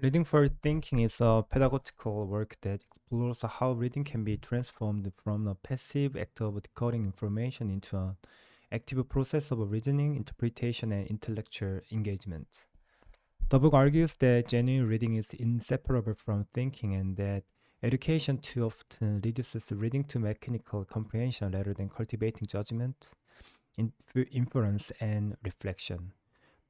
Reading for Thinking is a pedagogical work that explores how reading can be transformed from a passive act of decoding information into an active process of reasoning, interpretation, and intellectual engagement. The book argues that genuine reading is inseparable from thinking and that education too often reduces reading to mechanical comprehension rather than cultivating judgment, inference, and reflection.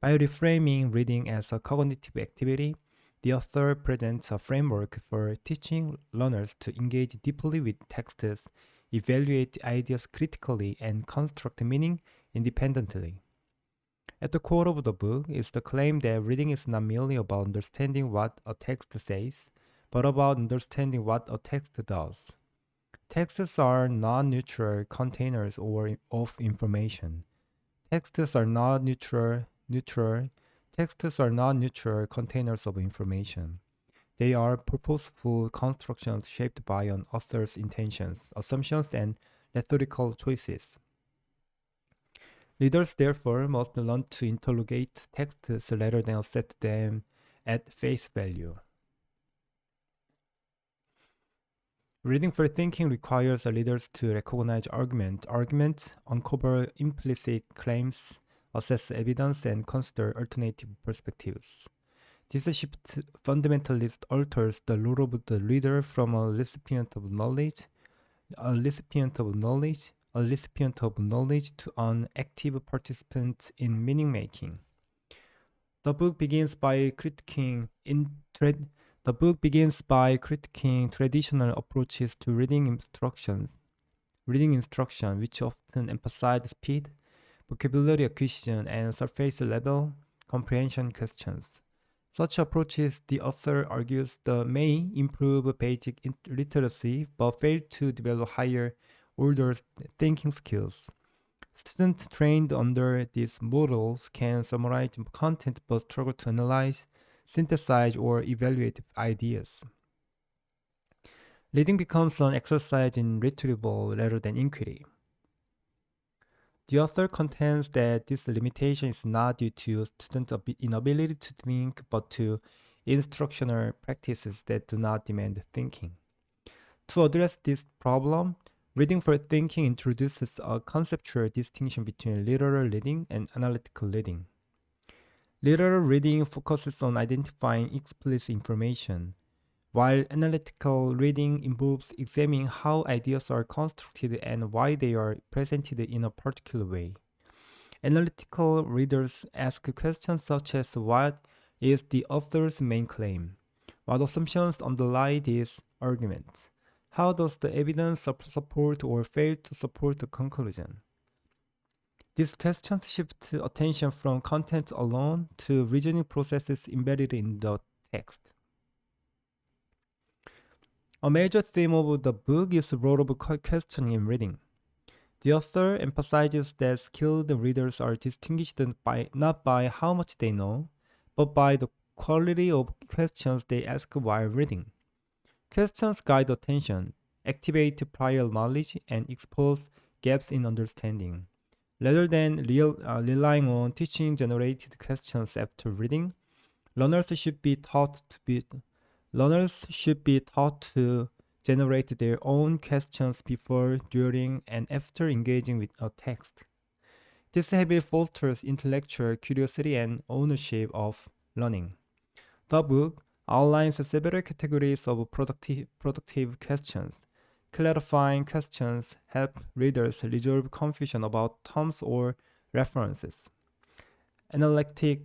By reframing reading as a cognitive activity, the author presents a framework for teaching learners to engage deeply with texts, evaluate ideas critically, and construct meaning independently. At the core of the book is the claim that reading is not merely about understanding what a text says, but about understanding what a text does. Texts are non-neutral containers of information. Texts are not neutral. Texts are not neutral containers of information. They are purposeful constructions shaped by an author's intentions, assumptions, and rhetorical choices. Readers therefore must learn to interrogate texts rather than accept them at face value. Reading for thinking requires readers to recognize argument, uncover implicit claims, assess evidence, and consider alternative perspectives. This shift fundamentally alters the role of the reader from a recipient of knowledge to an active participant in meaning making. The book begins by critiquing traditional approaches to reading instruction, which often emphasize speed, vocabulary acquisition, and surface level comprehension questions. Such approaches, the author argues, may improve basic literacy but fail to develop higher order thinking skills. Students trained under these models can summarize content but struggle to analyze, synthesize, or evaluate ideas. Reading becomes an exercise in retrieval rather than inquiry. The author contends that this limitation is not due to students' inability to think, but to instructional practices that do not demand thinking. To address this problem, Reading for Thinking introduces a conceptual distinction between literal reading and analytical reading. Literal reading focuses on identifying explicit information, while analytical reading involves examining how ideas are constructed and why they are presented in a particular way. Analytical readers ask questions such as what is the author's main claim? What assumptions underlie this argument? How does the evidence support or fail to support the conclusion? These questions shift attention from content alone to reasoning processes embedded in the text. A major theme of the book is the role of questioning in reading. The author emphasizes that skilled readers are distinguished not by how much they know, but by the quality of questions they ask while reading. Questions guide attention, activate prior knowledge, and expose gaps in understanding. Rather than relying on teaching-generated questions after reading, learners should be taught to generate their own questions before, during, and after engaging with a text. This habit fosters intellectual curiosity and ownership of learning. The book outlines several categories of productive questions. Clarifying questions help readers resolve confusion about terms or references. Analytical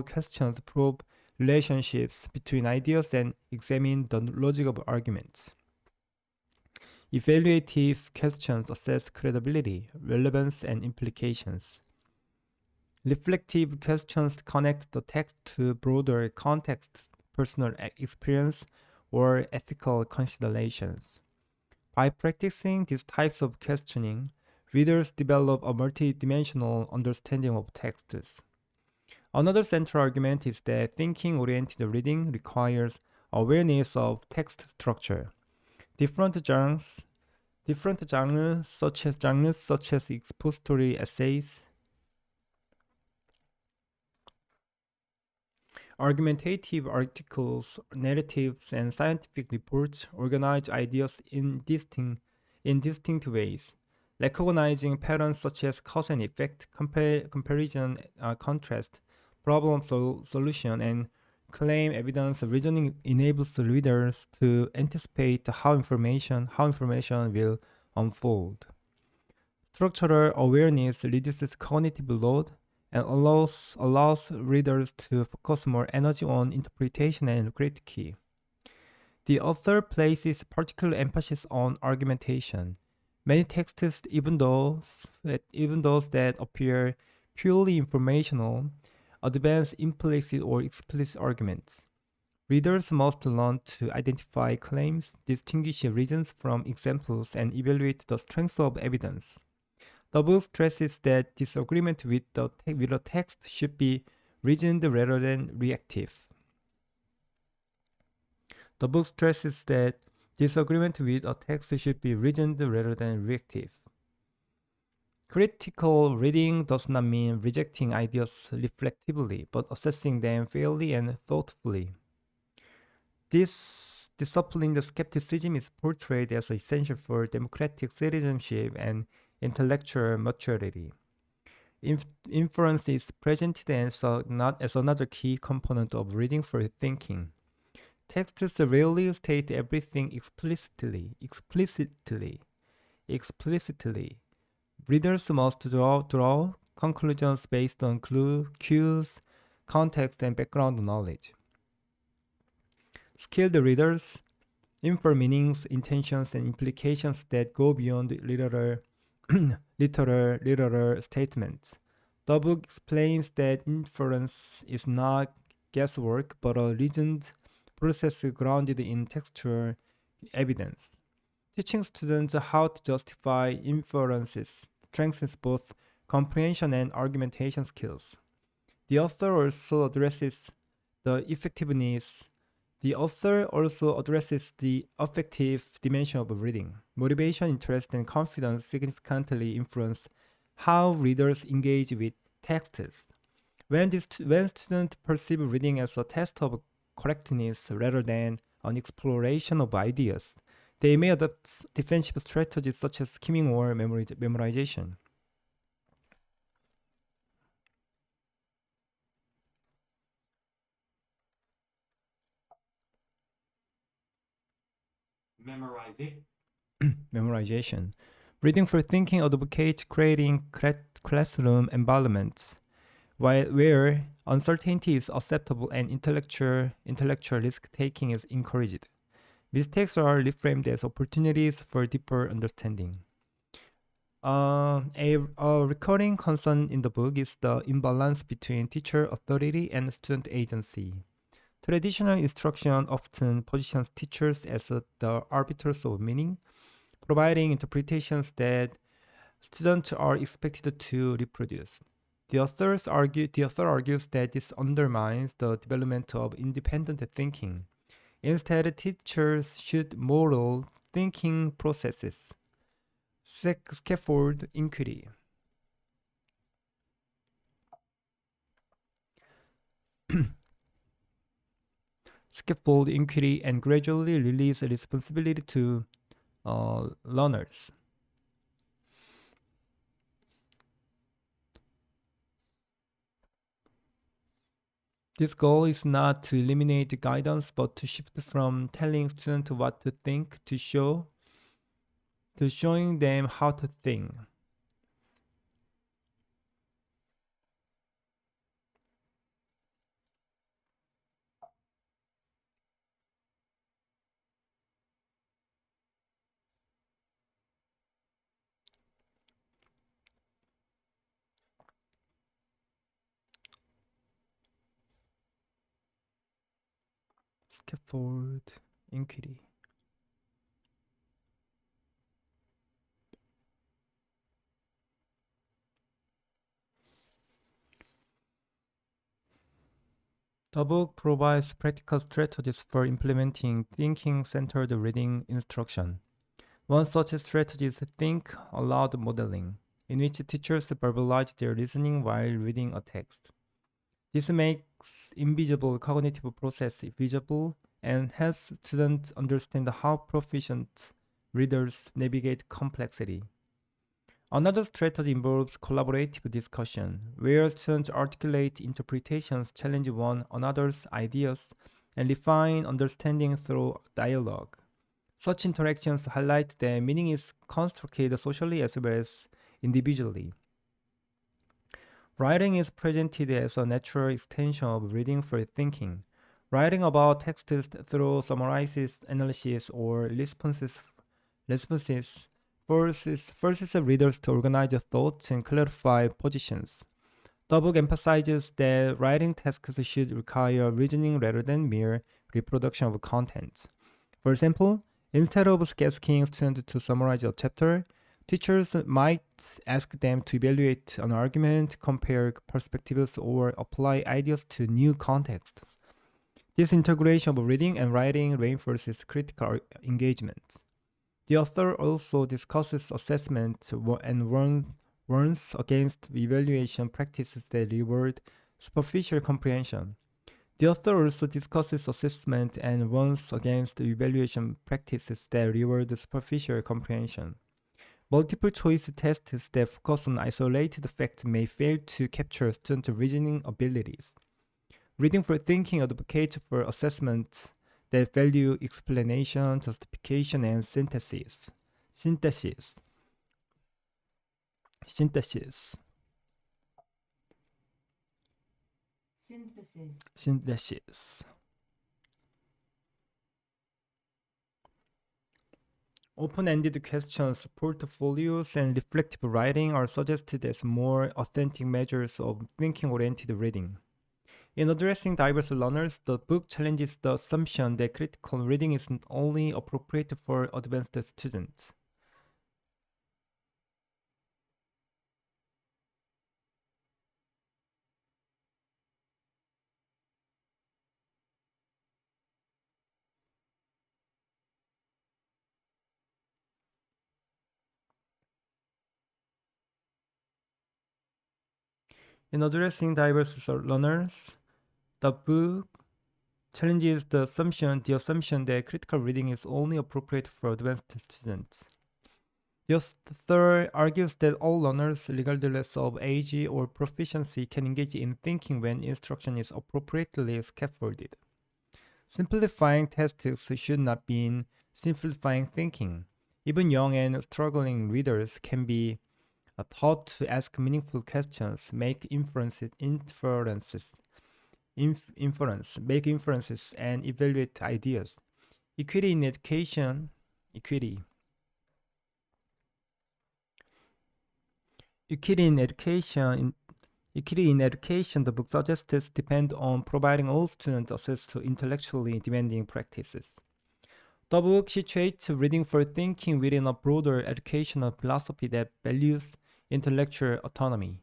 questions probe relationships between ideas and examine the logic of arguments. Evaluative questions assess credibility, relevance, and implications. Reflective questions connect the text to broader context, personal experience, or ethical considerations. By practicing these types of questioning, readers develop a multidimensional understanding of texts. Another central argument is that thinking-oriented reading requires awareness of text structure. Different genres such as expository essays, Argumentative articles, narratives, and scientific reports organize ideas in distinct ways, recognizing patterns such as cause and effect, comparison, contrast, solution, and claim evidence. Reasoning enables the readers to anticipate how information will unfold. Structural awareness reduces cognitive load and allows readers to focus more energy on interpretation and critique. The author places particular emphasis on argumentation. Many texts, even those that appear purely informational, advance implicit or explicit arguments. Readers must learn to identify claims, distinguish reasons from examples, and evaluate the strength of evidence. The book stresses that disagreement with the text should be reasoned rather than reactive. The book stresses that disagreement with a text should be reasoned rather than reactive. Critical reading does not mean rejecting ideas reflectively, but assessing them fairly and thoughtfully. This disciplined skepticism is portrayed as essential for democratic citizenship and intellectual maturity. Inference is presented as another key component of reading for thinking. Texts rarely state everything explicitly. Readers must draw conclusions based on cues, context, and background knowledge. Skilled readers infer meanings, intentions, and implications that go beyond literal statements. The book explains that inference is not guesswork, but a reasoned process grounded in textual evidence. Teaching students how to justify inferences strengthens both comprehension and argumentation skills. The author also addresses the affective dimension of reading. Motivation, interest, and confidence significantly influence how readers engage with texts. When students perceive reading as a test of correctness rather than an exploration of ideas, they may adopt defensive strategies such as skimming or memorization. Memorization. Reading for thinking advocates creating classroom environments where uncertainty is acceptable and intellectual risk-taking is encouraged. Mistakes are reframed as opportunities for deeper understanding. A recurring concern in the book is the imbalance between teacher authority and student agency. Traditional instruction often positions teachers as the arbiters of meaning, providing interpretations that students are expected to reproduce. The author argues that this undermines the development of independent thinking. Instead, teachers should model thinking processes, scaffold inquiry. Scaffold inquiry and gradually release responsibility to learners. This goal is not to eliminate the guidance, but to shift from telling students what to think to showing them how to think. Scaffold inquiry. The book provides practical strategies for implementing thinking-centered reading instruction. One such strategy is think aloud modeling, in which teachers verbalize their reasoning while reading a text. This makes invisible cognitive process visible and helps students understand how proficient readers navigate complexity. Another strategy involves collaborative discussion, where students articulate interpretations, challenge one another's ideas, and refine understanding through dialogue. Such interactions highlight that meaning is constructed socially as well as individually. Writing is presented as a natural extension of reading for thinking. Writing about texts through summarizes, analysis, or responses forces readers to organize thoughts and clarify positions. The book emphasizes that writing tasks should require reasoning rather than mere reproduction of content. For example, instead of asking students to summarize a chapter, teachers might ask them to evaluate an argument, compare perspectives, or apply ideas to new context. This integration of reading and writing reinforces critical engagement. The author also discusses assessment and warns against evaluation practices that reward superficial comprehension. The author also discusses assessment and warns against evaluation practices that reward superficial comprehension. Multiple choice tests that focus on isolated facts may fail to capture student reasoning abilities. Reading for thinking advocates for assessment that value explanation, justification, and synthesis. Synthesis. Synthesis. Synthesis. Synthesis. Open-ended questions, portfolios, and reflective writing are suggested as more authentic measures of thinking-oriented reading. In addressing diverse learners, the book challenges the assumption that critical reading is not only appropriate for advanced students. In addressing diverse learners, the book challenges the assumption that critical reading is only appropriate for advanced students. The author argues that all learners, regardless of age or proficiency, can engage in thinking when instruction is appropriately scaffolded. Simplifying tests should not mean simplifying thinking. Even young and struggling readers can be taught to ask meaningful questions, make inferences, and evaluate ideas. Equity in education, equity. Equity in education, the book suggests, depend on providing all students access to intellectually demanding practices. The book situates reading for thinking within a broader educational philosophy that values intellectual autonomy.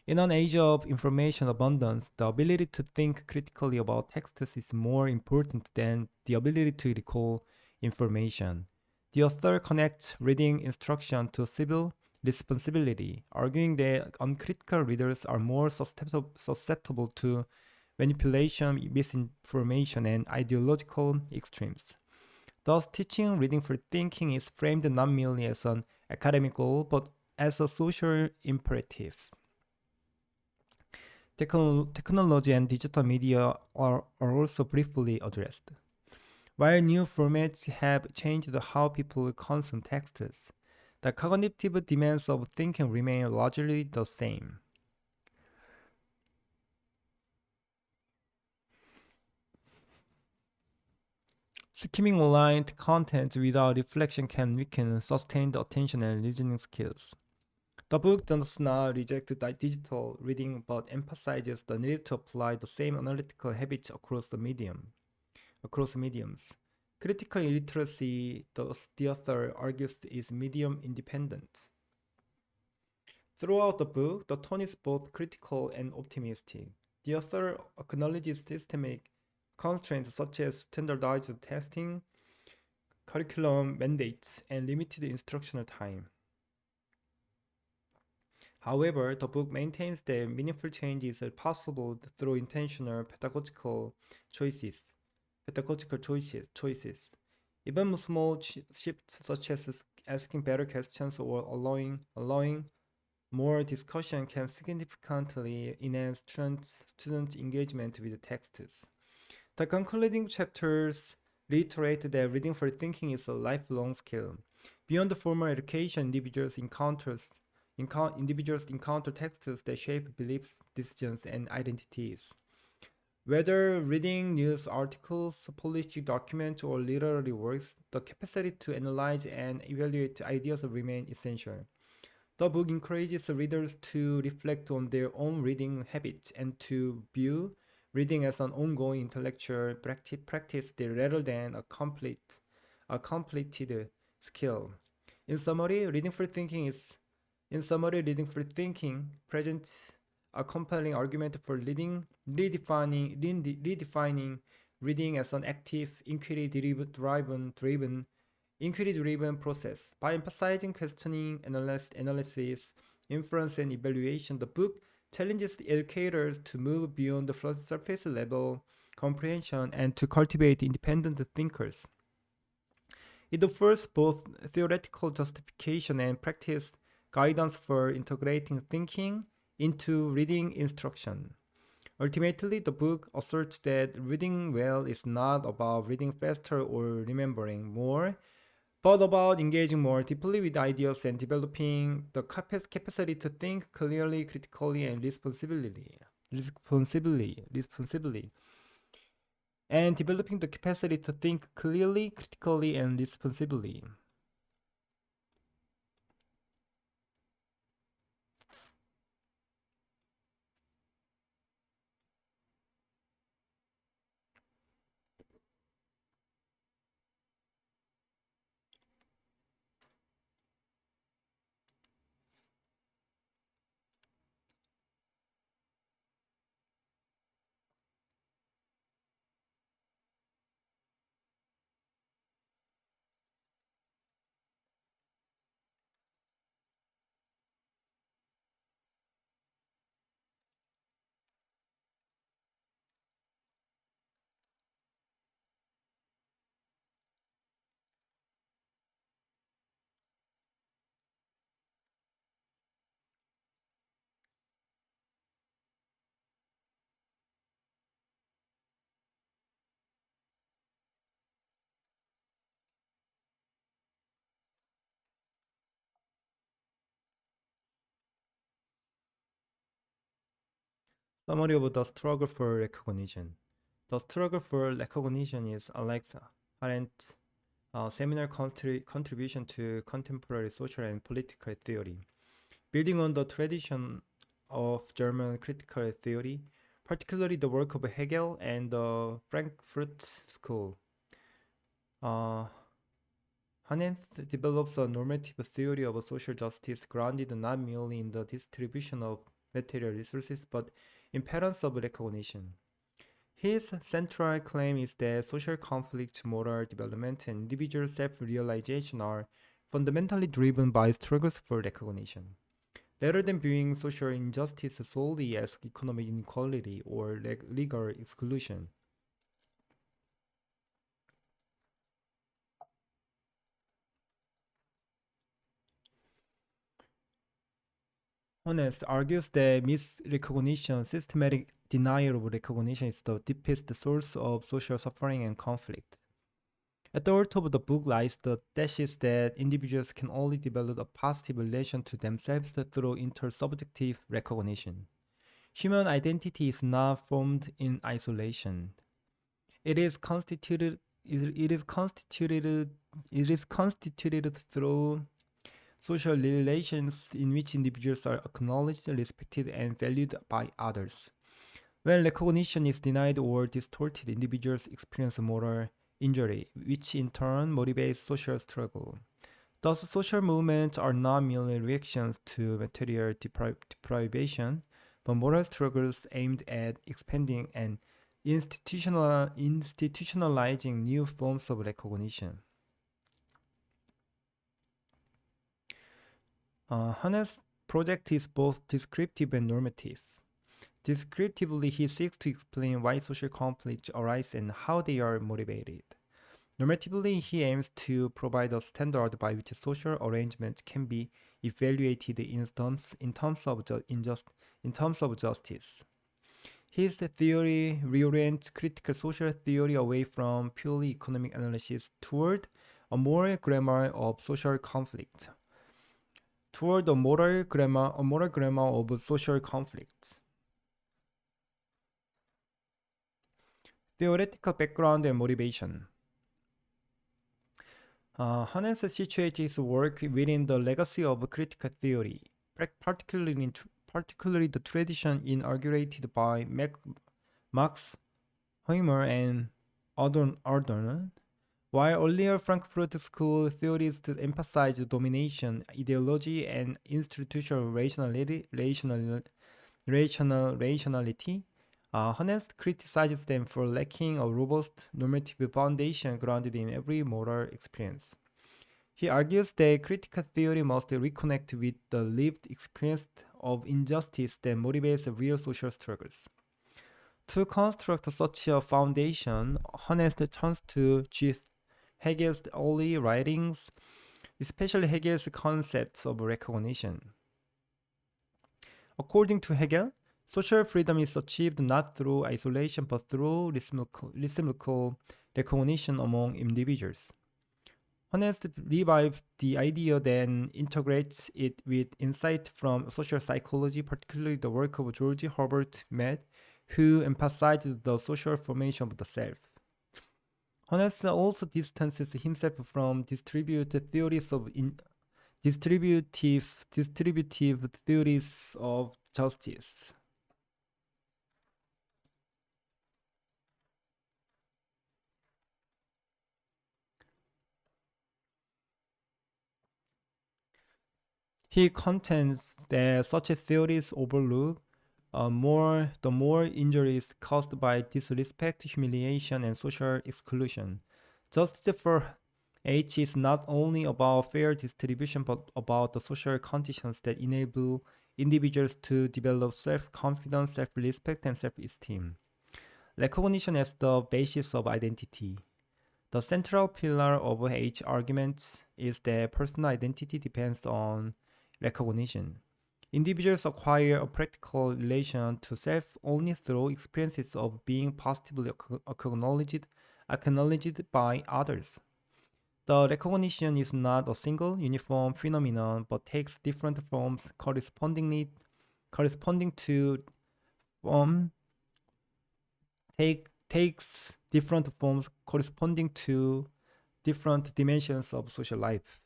In an age of information abundance, the ability to think critically about texts is more important than the ability to recall information. The author connects reading instruction to civil responsibility, arguing that uncritical readers are more susceptible to manipulation, misinformation, and ideological extremes. Thus, teaching reading for thinking is framed not merely as an academic goal, but as a social imperative. Technology and digital media are also briefly addressed. While new formats have changed how people consume texts, the cognitive demands of thinking remain largely the same. Skimming online content without reflection can weaken sustained attention and reasoning skills. The book does not reject digital reading but emphasizes the need to apply the same analytical habits across mediums. Critical literacy, the author argues, is medium independent. Throughout the book, the tone is both critical and optimistic. The author acknowledges systemic constraints such as standardized testing, curriculum mandates, and limited instructional time. However, the book maintains that meaningful change is possible through intentional pedagogical choices. Choices. Even small shifts such as asking better questions or allowing more discussion can significantly enhance student engagement with texts. The concluding chapters reiterate that reading for thinking is a lifelong skill. Beyond the formal education, individuals encounter texts that shape beliefs, decisions, and identities. Whether reading news articles, policy documents, or literary works, the capacity to analyze and evaluate ideas remain essential. The book encourages readers to reflect on their own reading habits and to view reading as an ongoing intellectual practice rather than a completed skill. In summary, reading for thinking presents a compelling argument for redefining reading as an active, inquiry-driven process. By emphasizing questioning, analysis, inference, and evaluation, the book challenges the educators to move beyond the surface level comprehension and to cultivate independent thinkers. It offers both theoretical justification and practice guidance for integrating thinking into reading instruction. Ultimately, the book asserts that reading well is not about reading faster or remembering more, but about engaging more deeply with ideas and developing the capacity to think clearly, critically, and responsibly. And developing the capacity to think clearly, critically, and responsibly. Summary of the struggle for recognition. The struggle for recognition is Alexa Arendt's seminal contribution to contemporary social and political theory. Building on the tradition of German critical theory, particularly the work of Hegel and the Frankfurt School, Haneth develops a normative theory of social justice grounded not merely in the distribution of material resources but in patterns of recognition. His central claim is that social conflict, moral development, and individual self-realization are fundamentally driven by struggles for recognition. Rather than viewing social injustice solely as economic inequality or legal exclusion. Honest argues that misrecognition, systematic denial of recognition, is the deepest source of social suffering and conflict. At the heart of the book lies the thesis that individuals can only develop a positive relation to themselves through intersubjective recognition. Human identity is not formed in isolation. It is constituted through social relations in which individuals are acknowledged, respected, and valued by others. When recognition is denied or distorted, individuals experience moral injury, which in turn motivates social struggle. Thus, social movements are not merely reactions to material deprivation, but moral struggles aimed at expanding and institutionalizing new forms of recognition. Hannes project is both descriptive and normative. Descriptively, he seeks to explain why social conflicts arise and how they are motivated. Normatively, he aims to provide a standard by which social arrangements can be evaluated in terms of justice. His theory reorients critical social theory away from purely economic analysis toward a moral grammar of social conflict. A moral grammar of social conflicts. Theoretical background and motivation. Hannes situates his work within the legacy of critical theory, particularly the tradition inaugurated by Max Heumer and Adorno, while earlier Frankfurt School theorists emphasized domination, ideology, and institutional rationality. Hannes criticizes them for lacking a robust normative foundation grounded in every moral experience. He argues that critical theory must reconnect with the lived experience of injustice that motivates real social struggles. To construct such a foundation, Hannes turns to Hegel's early writings, especially Hegel's concepts of recognition. According to Hegel, social freedom is achieved not through isolation but through reciprocal recognition among individuals. Hannes revives the idea, then integrates it with insight from social psychology, particularly the work of George Herbert Mead, who emphasized the social formation of the self. Hannes also distances himself from distributive theories of justice. He contends that such theories overlook the more injuries caused by disrespect, humiliation, and social exclusion. Justice for H is not only about fair distribution but about the social conditions that enable individuals to develop self-confidence, self-respect, and self-esteem. Recognition as the basis of identity. The central pillar of H arguments is that personal identity depends on recognition. Individuals acquire a practical relation to self only through experiences of being positively acknowledged by others. The recognition is not a single uniform phenomenon but takes different forms corresponding to different dimensions of social life.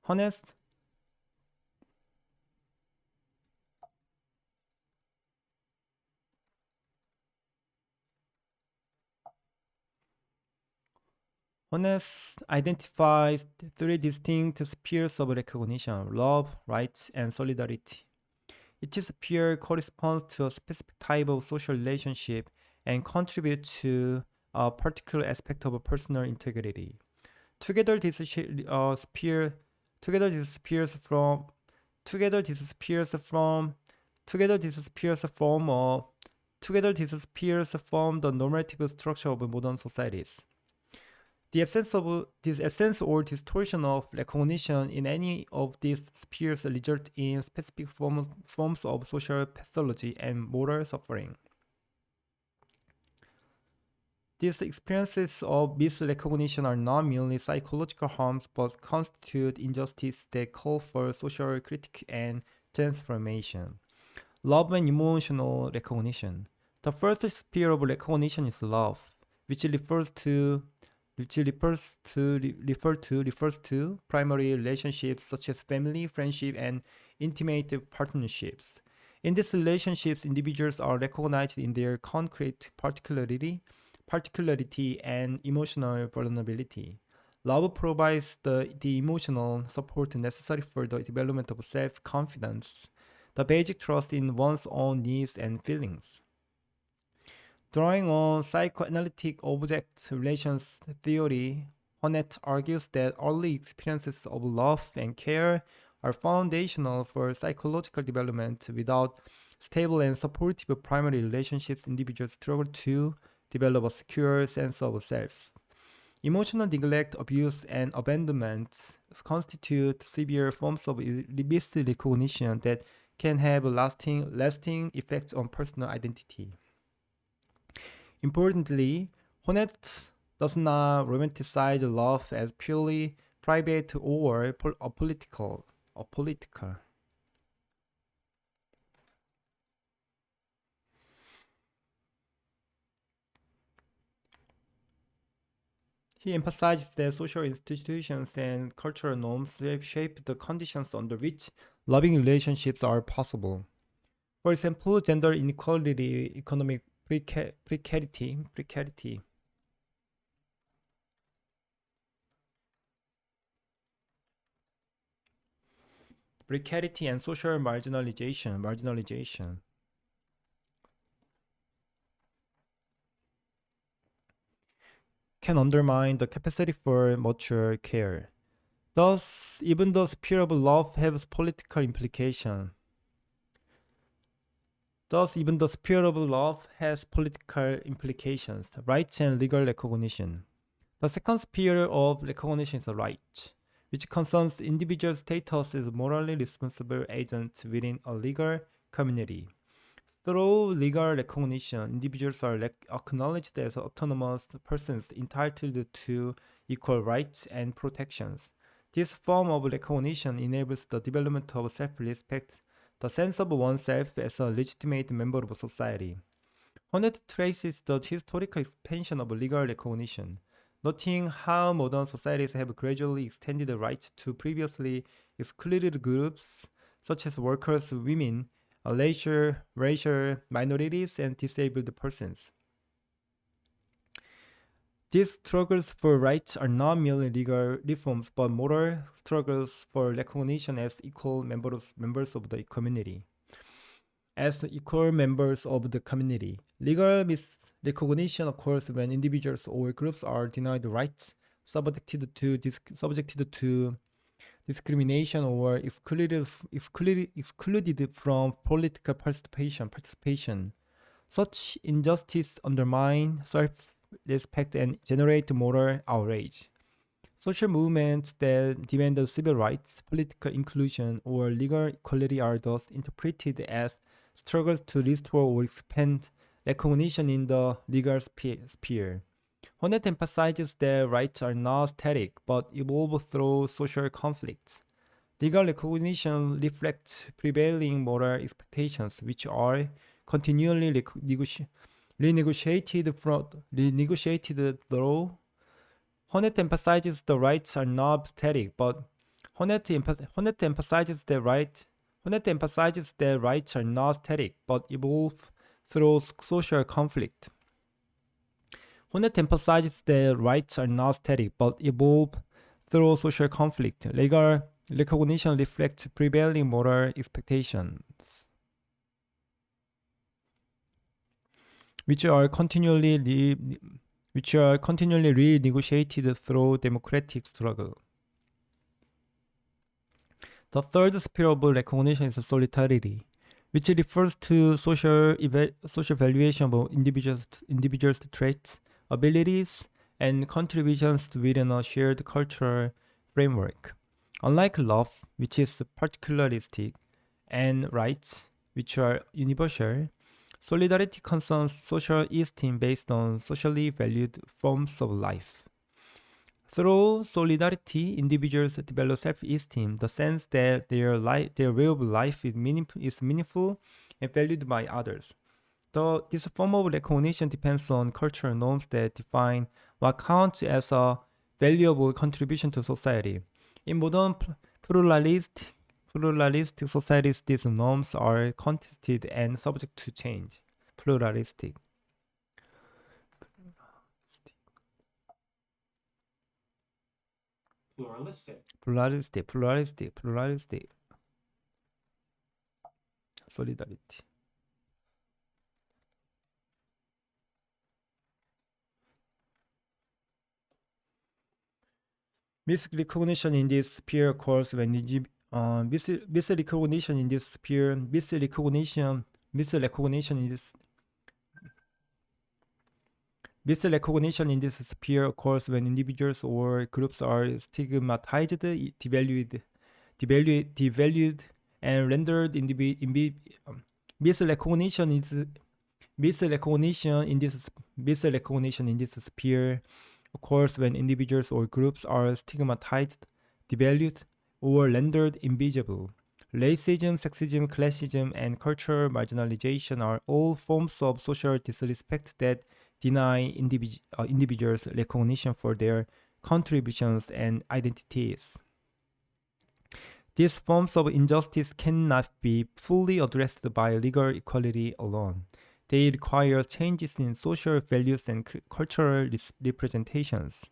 Hannes identifies three distinct spheres of recognition: love, rights, and solidarity. Each sphere corresponds to a specific type of social relationship and contributes to a particular aspect of personal integrity. Together, these spheres form the normative structure of modern societies. The absence or distortion of recognition in any of these spheres result in specific forms of social pathology and moral suffering. These experiences of misrecognition are not merely psychological harms but constitute injustice that call for social critique and transformation. Love and emotional recognition. The first sphere of recognition is love, which refers to primary relationships such as family, friendship, and intimate partnerships. In these relationships, individuals are recognized in their concrete particularity and emotional vulnerability. Love provides the emotional support necessary for the development of self-confidence, the basic trust in one's own needs and feelings. Drawing on psychoanalytic object relations theory, Honeth argues that early experiences of love and care are foundational for psychological development. Without stable and supportive primary relationships, individuals struggle to develop a secure sense of self. Emotional neglect, abuse, and abandonment constitute severe forms of misrecognition that can have lasting effects on personal identity. Importantly, Honeth does not romanticize love as purely private or political. He emphasizes that social institutions and cultural norms shape the conditions under which loving relationships are possible. For example, gender inequality, economic precarity and social marginalization can undermine the capacity for mature care. Thus, even the spirit of love has political implication. Thus, even the spirit of love has political implications, rights and legal recognition. The second sphere of recognition is right, which concerns individual status as morally responsible agents within a legal community. Through legal recognition, individuals are acknowledged as autonomous persons entitled to equal rights and protections. This form of recognition enables the development of self-respect, the sense of oneself as a legitimate member of society. Honeth traces the historical expansion of legal recognition, noting how modern societies have gradually extended the rights to previously excluded groups such as workers, women, racial minorities, and disabled persons. These struggles for rights are not merely legal reforms but moral struggles for recognition as equal members of the community. As equal members of the community, legal misrecognition occurs when individuals or groups are denied rights, subjected to discrimination, or excluded from political participation. Such injustice undermine self-respect and generate moral outrage. Social movements that demand civil rights, political inclusion, or legal equality are thus interpreted as struggles to restore or expand recognition in the legal sphere. Honeth emphasizes that rights are not static but evolve through social conflicts. Legal recognition reflects prevailing moral expectations, which are continually renegotiated through. Honeth emphasizes the rights are not static, but Honeth emphasizes that rights are not static but evolve through social conflict. Honeth emphasizes that rights are not static but evolve through social conflict. Legal recognition reflects prevailing moral expectations, which are continually renegotiated through democratic struggle. The third sphere of recognition is solidarity, which refers to social valuation of individuals' traits, abilities, and contributions within a shared cultural framework. Unlike love, which is particularistic, and rights, which are universal, solidarity concerns social esteem based on socially valued forms of life. Through solidarity, individuals develop self-esteem, the sense that their way of life is meaningful and valued by others. This form of recognition depends on cultural norms that define what counts as a valuable contribution to society. In modern pluralistic societies, these norms are contested and subject to change. Pluralistic. Solidarity. Misrecognition in this sphere occurs when misrecognition in this sphere misrecognition in this sphere occurs when individuals or groups are stigmatized, devalued, and rendered misrecognition in this sphere occurs when individuals or groups are stigmatized, devalued, or rendered invisible. Racism, sexism, classism, and cultural marginalization are all forms of social disrespect that deny individuals recognition for their contributions and identities. These forms of injustice cannot be fully addressed by legal equality alone. They require changes in social values and cultural representations.